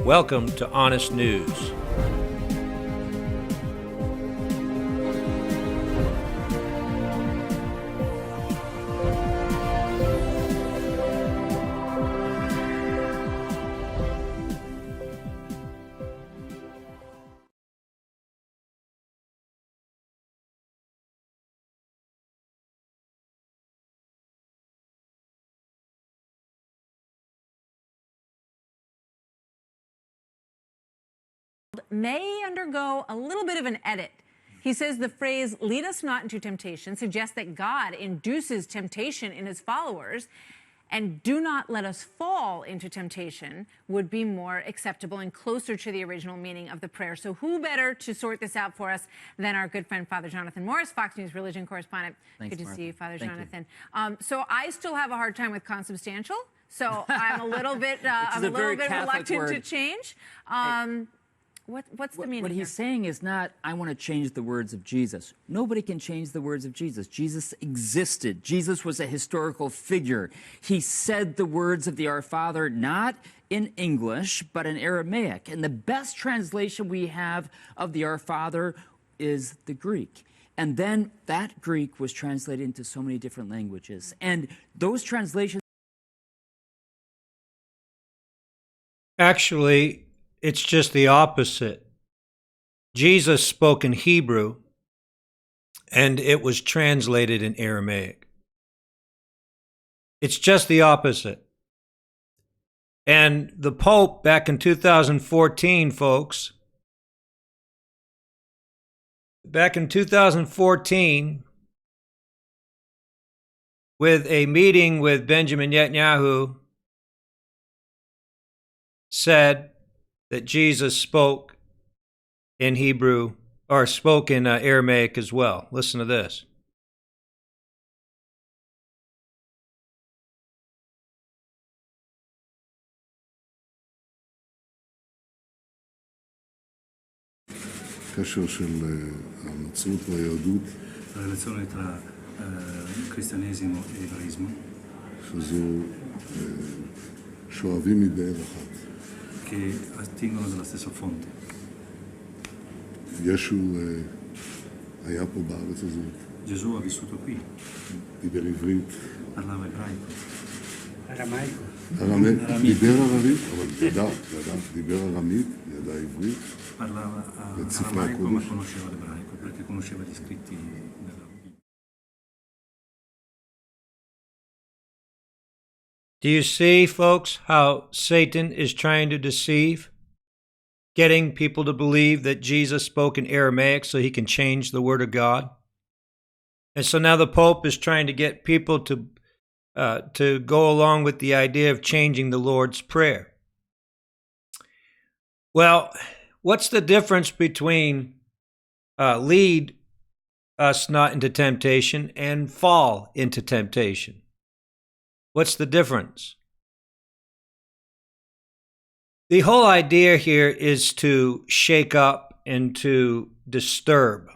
Welcome to Honest News. May undergo a little bit of an edit. He says the phrase, lead us not into temptation, suggests that God induces temptation in his followers, and do not let us fall into temptation would be more acceptable and closer to the original meaning of the prayer. So who better to sort this out for us than our good friend, Father Jonathan Morris, Fox News religion correspondent. Thanks, good to Martha. see you, Father Thank Jonathan. So I still have a hard time with consubstantial, so I'm a little bit, reluctant to change. What's the meaning What he's saying is not, I want to change the words of Jesus. Nobody can change the words of Jesus. Jesus existed. Jesus was a historical figure. He said the words of the Our Father, not in English, but in Aramaic. And the best translation we have of the Our Father is the Greek. And then that Greek was translated into so many different languages. And those translations... Actually, it's just the opposite. Jesus spoke in Hebrew, and it was translated in Aramaic. It's just the opposite. And the Pope, back in 2014, folks, back in 2014, with a meeting with Benjamin Netanyahu, said that Jesus spoke in Hebrew, or spoke in Aramaic as well. Listen to this. קשר של הנצרות והיהדות, relazione tra cristianesimo e ebraismo, שזו שואבים מבאר אחת. che attingono dalla stessa fonte. ישו היה פה בארץ הזאת. Gesù ha vissuto qui, דיבר עברית. parlava ebraico. ארמית. דיבר ערבית, אבל ידע, דיבר ארמית, ידע עברית. Parlava aramaico ma conosceva l'ebraico perché conosceva gli scritti della Bibbia. Do you see, folks, how Satan is trying to deceive? Getting people to believe that Jesus spoke in Aramaic so he can change the Word of God. And so now the Pope is trying to get people to go along with the idea of changing the Lord's Prayer. Well, what's the difference between lead us not into temptation and fall into temptation? What's the difference? The whole idea here is to shake up and to disturb,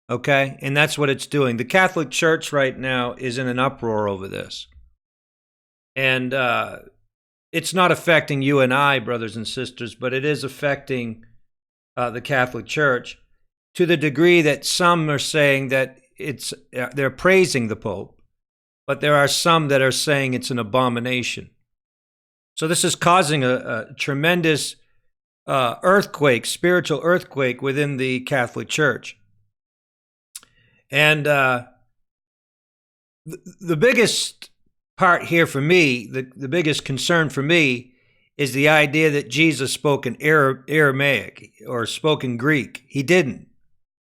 okay? And that's what it's doing. The Catholic Church right now is in an uproar over this. And it's not affecting you and I, brothers and sisters, but it is affecting the Catholic Church to the degree that some are saying that they're praising the Pope, but there are some that are saying it's an abomination. So this is causing a tremendous earthquake, spiritual earthquake within the Catholic Church. And the biggest part here for me, the biggest concern for me, is the idea that Jesus spoke in Aramaic or spoke in Greek. He didn't.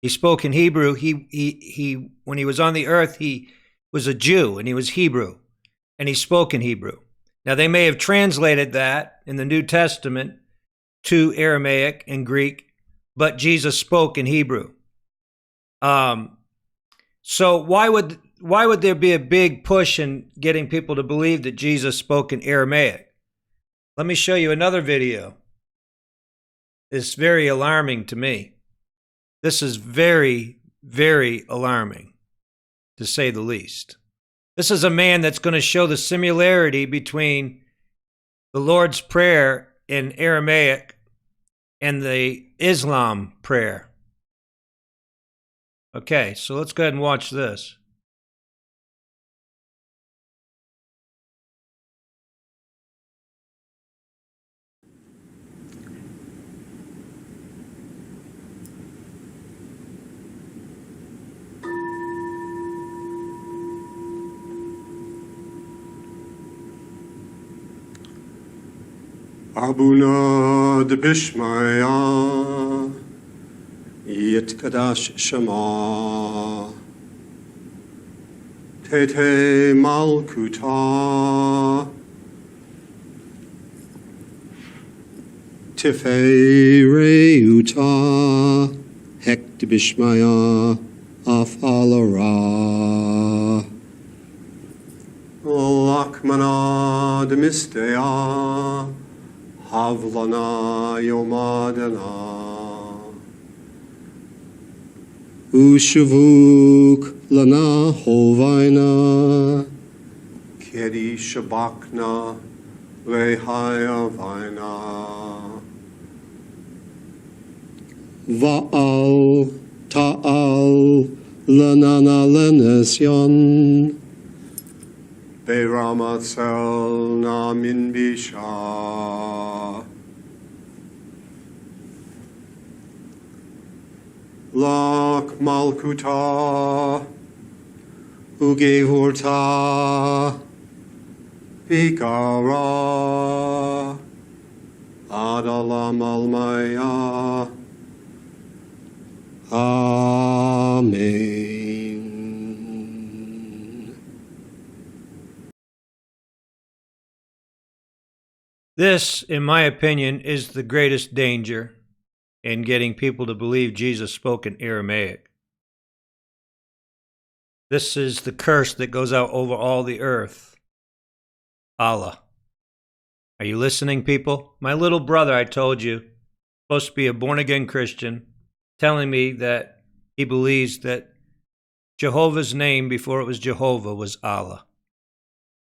He spoke in Hebrew. He when he was on the earth, he was a Jew and he was Hebrew, and he spoke in Hebrew. Now, they may have translated that in the New Testament to Aramaic and Greek, but Jesus spoke in Hebrew. So why would there be a big push in getting people to believe that Jesus spoke in Aramaic? Let me show you another video. It's very alarming to me. This is very, very alarming, to say the least. This is a man that's going to show the similarity between the Lord's Prayer in Aramaic and the Islam prayer. Okay, so let's go ahead and watch this. Abuna de Bishmaya Yitkadash Shema Tete Malkuta Tifereuta Hek de Bishmaya Afalara Lakmana de Mistea Havlana Yomadana Ushavuk Lana Hovaina Kedi Shabakna Lehaya Vaina Va'al Ta'al Lanana Lenesyon Beiramatzel Namin Bisha Lak Malkuta Ugevurta Pikara Adalam Almaya Amen. This, in my opinion, is the greatest danger in getting people to believe Jesus spoke in Aramaic. This is the curse that goes out over all the earth. Allah. Are you listening, people? My little brother, I told you, supposed to be a born-again Christian, telling me that he believes that Jehovah's name before it was Jehovah was Allah.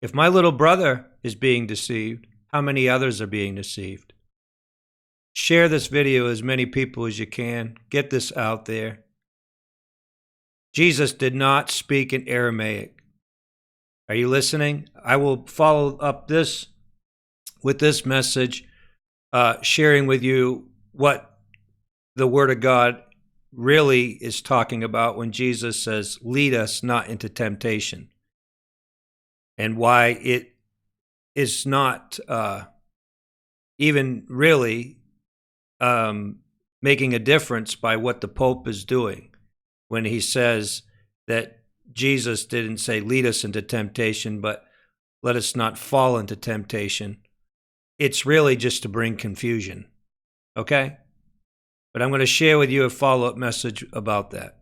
If my little brother is being deceived, how many others are being deceived? Share this video as many people as you can. Get this out there. Jesus did not speak in Aramaic. Are you listening? I will follow up this with this message, sharing with you what the Word of God really is talking about when Jesus says, lead us not into temptation, and why it is not even really making a difference by what the Pope is doing when he says that Jesus didn't say, lead us into temptation, but let us not fall into temptation. It's really just to bring confusion, okay? But I'm going to share with you a follow-up message about that.